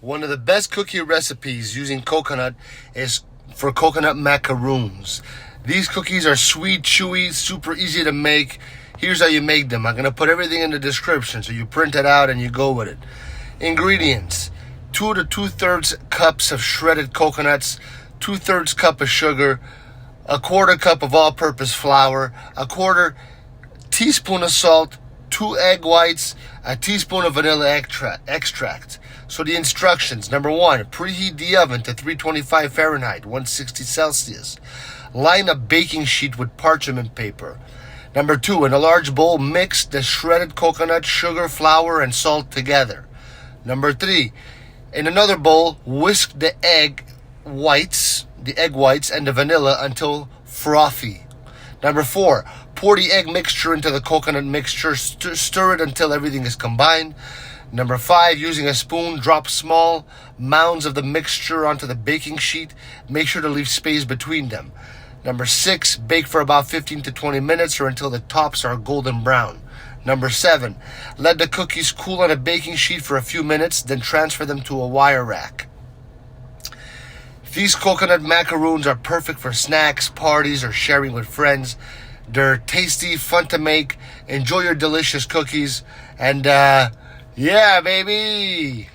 One of the best cookie recipes using coconut is for coconut macaroons. These cookies are sweet, chewy, super easy to make. Here's how you make them. I'm going to put everything in the description so you print it out and you go with it. Ingredients: 2 to 2/3 cups of shredded coconuts, 2/3 cup of sugar, a 1/4 cup of all-purpose flour, a 1/4 teaspoon of salt, 2 egg whites, a teaspoon of vanilla extract. So the instructions: number 1, preheat the oven to 325 Fahrenheit, 160 Celsius. Line a baking sheet with parchment paper. Number 2, in a large bowl, mix the shredded coconut, sugar, flour, and salt together. Number 3, in another bowl, whisk the egg whites and the vanilla until frothy. Number 4, pour the egg mixture into the coconut mixture. Stir it until everything is combined. Number 5, using a spoon, drop small mounds of the mixture onto the baking sheet. Make sure to leave space between them. Number 6, bake for about 15 to 20 minutes or until the tops are golden brown. Number 7, let the cookies cool on a baking sheet for a few minutes, then transfer them to a wire rack. These coconut macaroons are perfect for snacks, parties, or sharing with friends. They're tasty, fun to make. Enjoy your delicious cookies. And yeah, baby!